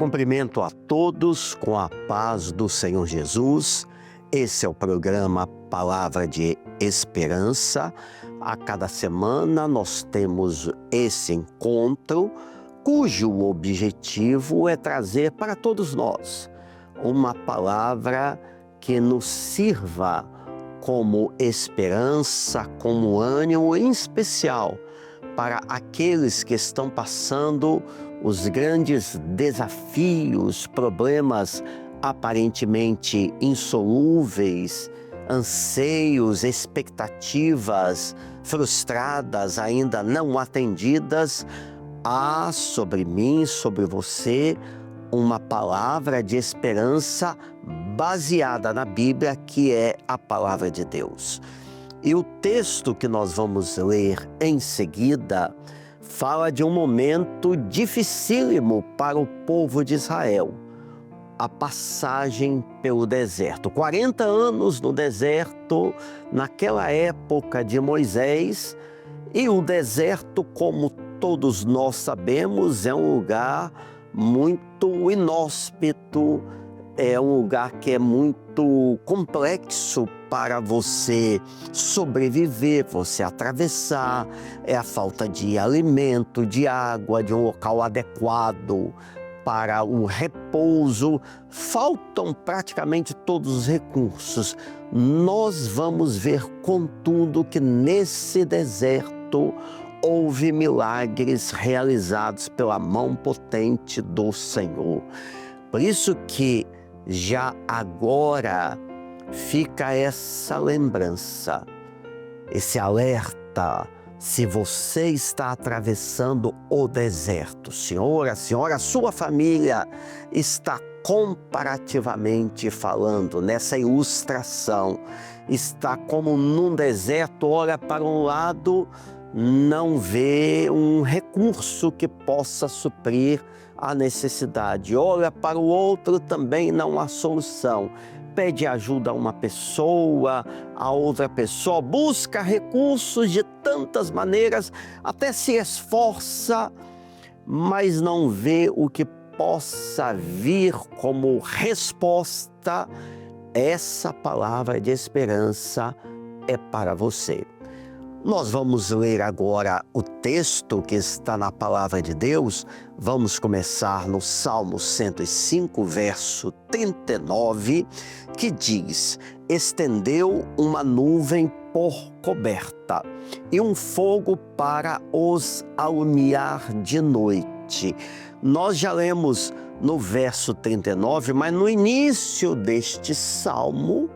Cumprimento a todos com a paz do Senhor Jesus. Esse é o programa Palavra de Esperança. A cada semana nós temos esse encontro, cujo objetivo é trazer para todos nós uma palavra que nos sirva como esperança, como ânimo, em especial para aqueles que estão passando os grandes desafios, problemas aparentemente insolúveis, anseios, expectativas frustradas, ainda não atendidas. Há sobre mim, sobre você, uma palavra de esperança baseada na Bíblia, que é a palavra de Deus. E o texto que nós vamos ler em seguida fala de um momento dificílimo para o povo de Israel. A passagem pelo deserto. 40 anos no deserto, naquela época de Moisés. E o deserto, como todos nós sabemos, é um lugar muito inóspito, é um lugar que é muito complexo para você sobreviver, você atravessar. É a falta de alimento, de água, de um local adequado para o repouso. Faltam praticamente todos os recursos. Nós vamos ver, contudo, que nesse deserto houve milagres realizados pela mão potente do Senhor. Por isso que já agora fica essa lembrança, esse alerta. Se você está atravessando o deserto, senhora, a sua família está comparativamente falando, nessa ilustração, está como num deserto, olha para um lado, não vê um recurso que possa suprir a necessidade. Olha para o outro, também não há solução. Pede ajuda a uma pessoa, a outra pessoa, busca recursos de tantas maneiras, até se esforça, mas não vê o que possa vir como resposta. Essa palavra de esperança é para você. Nós vamos ler agora o texto que está na palavra de Deus. Vamos começar no Salmo 105, verso 39, que diz: estendeu uma nuvem por coberta e um fogo para os alumiar de noite. Nós já lemos no verso 39, mas no início deste salmo,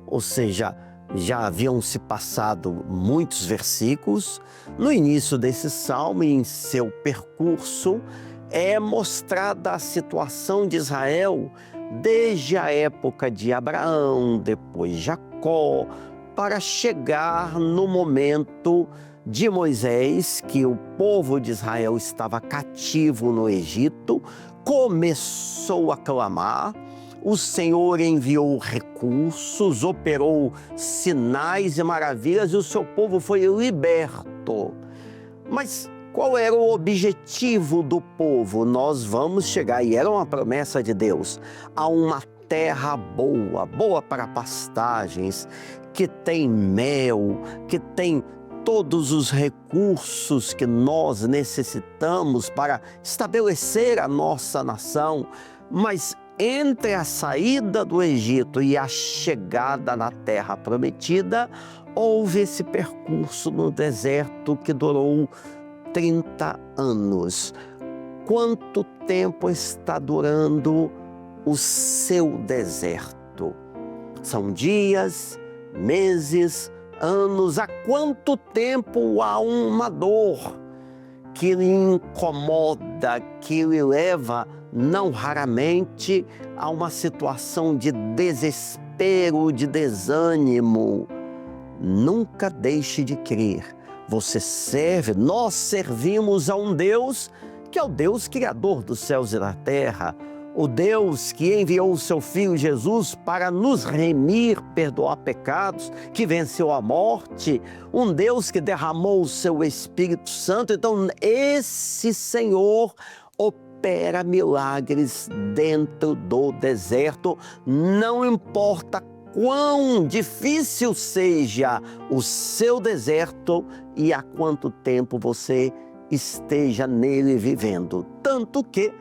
ou seja, já haviam se passado muitos versículos. No início desse salmo, em seu percurso, é mostrada a situação de Israel desde a época de Abraão, depois Jacó, para chegar no momento de Moisés, que o povo de Israel estava cativo no Egito, começou a clamar. O Senhor enviou recursos, operou sinais e maravilhas e o seu povo foi liberto. Mas qual era o objetivo do povo? Nós vamos chegar, e era uma promessa de Deus, a uma terra boa, boa para pastagens, que tem mel, que tem todos os recursos que nós necessitamos para estabelecer a nossa nação. Mas entre a saída do Egito e a chegada na terra prometida, houve esse percurso no deserto que durou 30 anos. Quanto tempo está durando o seu deserto? São dias, meses, anos. Há quanto tempo há uma dor que lhe incomoda, que lhe leva não raramente a uma situação de desespero, de desânimo? Nunca deixe de crer. Você serve, nós servimos a um Deus que é o Deus criador dos céus e da terra, o Deus que enviou o seu Filho Jesus para nos remir, perdoar pecados, que venceu a morte, um Deus que derramou o seu Espírito Santo. Então, esse Senhor opera opera milagres dentro do deserto, não importa quão difícil seja o seu deserto e há quanto tempo você esteja nele vivendo. Tanto que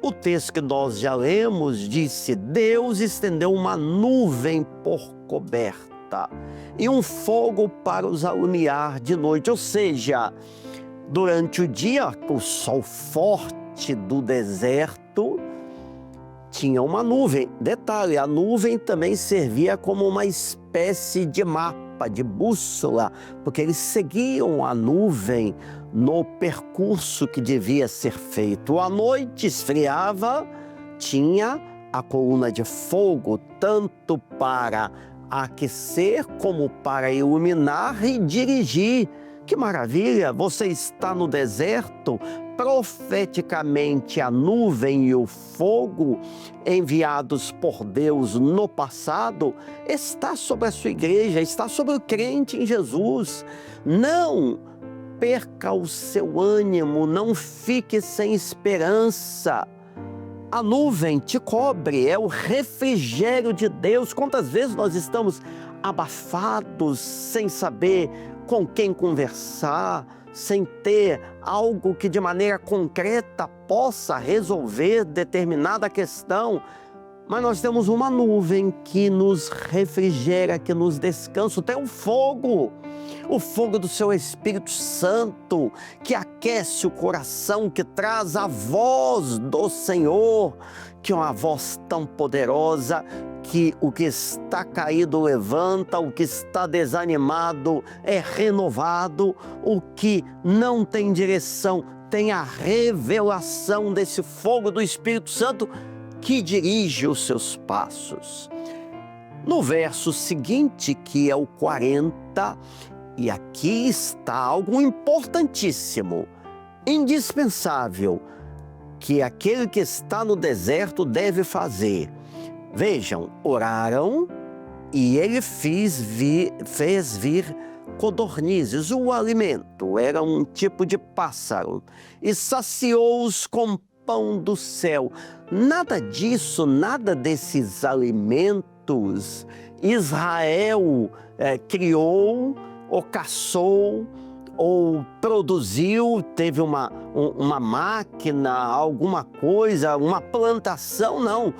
o texto que nós já lemos disse: Deus estendeu uma nuvem por coberta e um fogo para os alumiar de noite. Ou seja, durante o dia, o sol forte do deserto tinha uma nuvem. Detalhe, a nuvem também servia como uma espécie de mapa, de bússola, porque eles seguiam a nuvem no percurso que devia ser feito. À noite esfriava, tinha a coluna de fogo, tanto para aquecer como para iluminar e dirigir. Que maravilha! Você está no deserto, profeticamente a nuvem e o fogo enviados por Deus no passado está sobre a sua igreja, está sobre o crente em Jesus. Não perca o seu ânimo, não fique sem esperança. A nuvem te cobre, é o refrigério de Deus. Quantas vezes nós estamos abafados, sem saber com quem conversar, sem ter algo que de maneira concreta possa resolver determinada questão, mas nós temos uma nuvem que nos refrigera, que nos descansa. Tem o fogo do seu Espírito Santo, que aquece o coração, que traz a voz do Senhor, que é uma voz tão poderosa, que o que está caído levanta, o que está desanimado é renovado, o que não tem direção tem a revelação desse fogo do Espírito Santo que dirige os seus passos. No verso seguinte, que é o 40, e aqui está algo importantíssimo, indispensável, que aquele que está no deserto deve fazer. Vejam, oraram e ele fez vir codornizes, o alimento, era um tipo de pássaro, e saciou-os com pão do céu. Nada disso, nada desses alimentos, Israel criou ou caçou ou produziu, teve uma máquina, alguma coisa, uma plantação, não.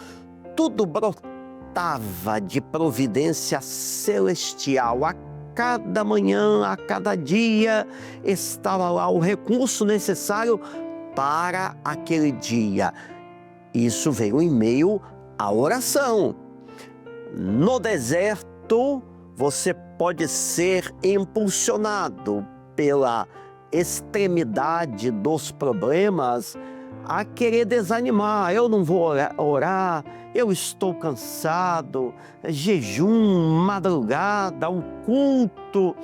Tudo brotava de providência celestial. A cada manhã, a cada dia, estava lá o recurso necessário para aquele dia. Isso veio em meio à oração. No deserto, você pode ser impulsionado pela extremidade dos problemas a querer desanimar. Eu não vou orar, eu estou cansado, jejum, madrugada, o culto.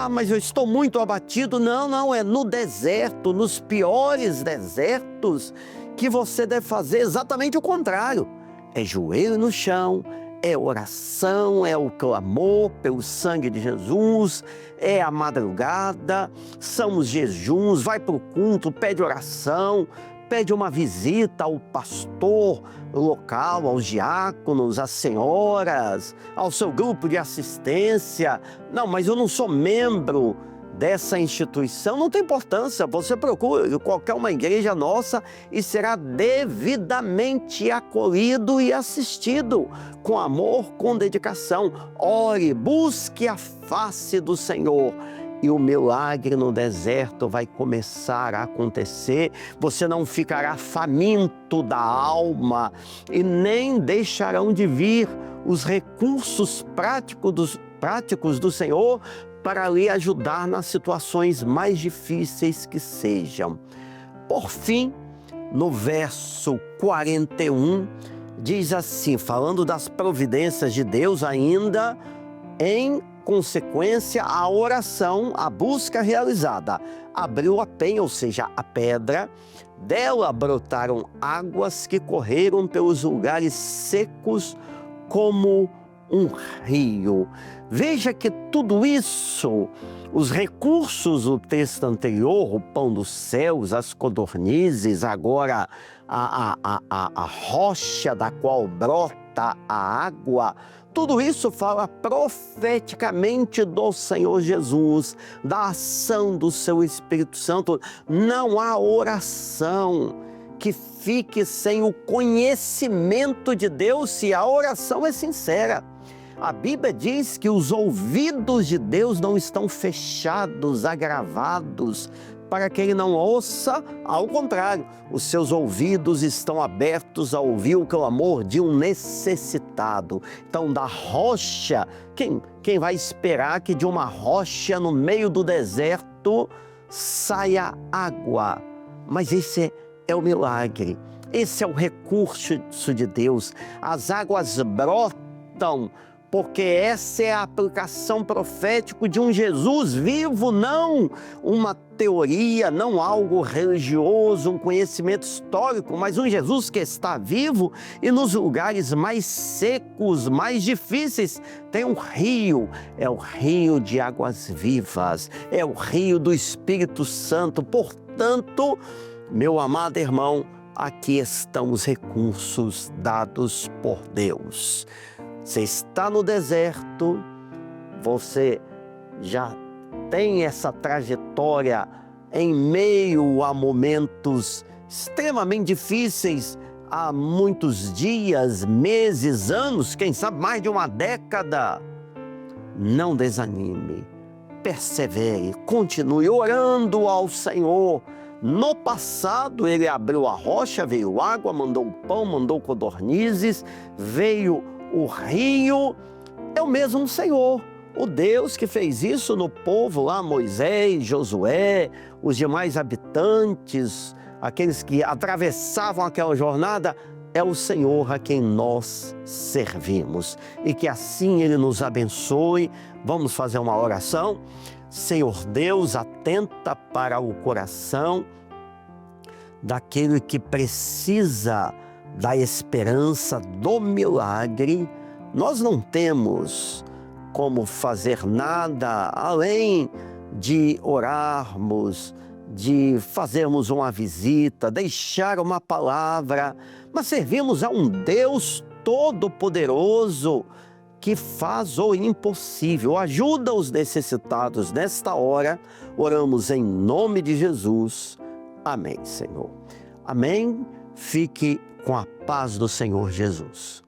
Mas eu estou muito abatido. Não, é no deserto, nos piores desertos, que você deve fazer exatamente o contrário. É joelho no chão, é oração, é o clamor pelo sangue de Jesus, é a madrugada, são os jejuns, vai para o culto, pede oração, pede uma visita ao pastor local, aos diáconos, às senhoras, ao seu grupo de assistência. Não, mas eu não sou membro dessa instituição. Não tem importância, você procura qualquer uma igreja nossa e será devidamente acolhido e assistido, com amor, com dedicação. Ore, busque a face do Senhor, e o milagre no deserto vai começar a acontecer. Você não ficará faminto da alma e nem deixarão de vir os recursos práticos do Senhor para lhe ajudar nas situações mais difíceis que sejam. Por fim, no verso 41, diz assim, falando das providências de Deus ainda, em consequência, a oração, a busca realizada, abriu a penha, ou seja, a pedra, dela brotaram águas que correram pelos lugares secos como um rio. Veja que tudo isso Os recursos do texto anterior, o pão dos céus, as codornizes, agora a rocha da qual brota a água, tudo isso fala profeticamente do Senhor Jesus, da ação do seu Espírito Santo. Não há oração que fique sem o conhecimento de Deus se a oração é sincera. A Bíblia diz que os ouvidos de Deus não estão fechados, agravados, para que ele não ouça, ao contrário, os seus ouvidos estão abertos a ouvir o clamor de um necessitado. Então, da rocha, quem vai esperar que de uma rocha no meio do deserto saia água? Mas esse é o milagre, esse é o recurso de Deus. As águas brotam, porque essa é a aplicação profética de um Jesus vivo, não uma teoria, não algo religioso, um conhecimento histórico, mas um Jesus que está vivo e nos lugares mais secos, mais difíceis, tem um rio, é o rio de águas vivas, é o rio do Espírito Santo. Portanto, meu amado irmão, aqui estão os recursos dados por Deus. Você está no deserto, você já tem essa trajetória em meio a momentos extremamente difíceis, há muitos dias, meses, anos, quem sabe mais de uma década. Não desanime, persevere, continue orando ao Senhor. No passado, ele abriu a rocha, veio água, mandou o pão, mandou codornizes, veio o rio. É o mesmo Senhor, o Deus que fez isso no povo lá, Moisés, Josué, os demais habitantes, aqueles que atravessavam aquela jornada, é o Senhor a quem nós servimos. E que assim Ele nos abençoe. Vamos fazer uma oração. Senhor Deus, atenta para o coração daquele que precisa da esperança do milagre. Nós não temos como fazer nada além de orarmos, de fazermos uma visita, deixar uma palavra, mas servimos a um Deus todo-poderoso que faz o impossível. Ajuda os necessitados nesta hora. Oramos em nome de Jesus. Amém, Senhor. Amém. Fique com a paz do Senhor Jesus.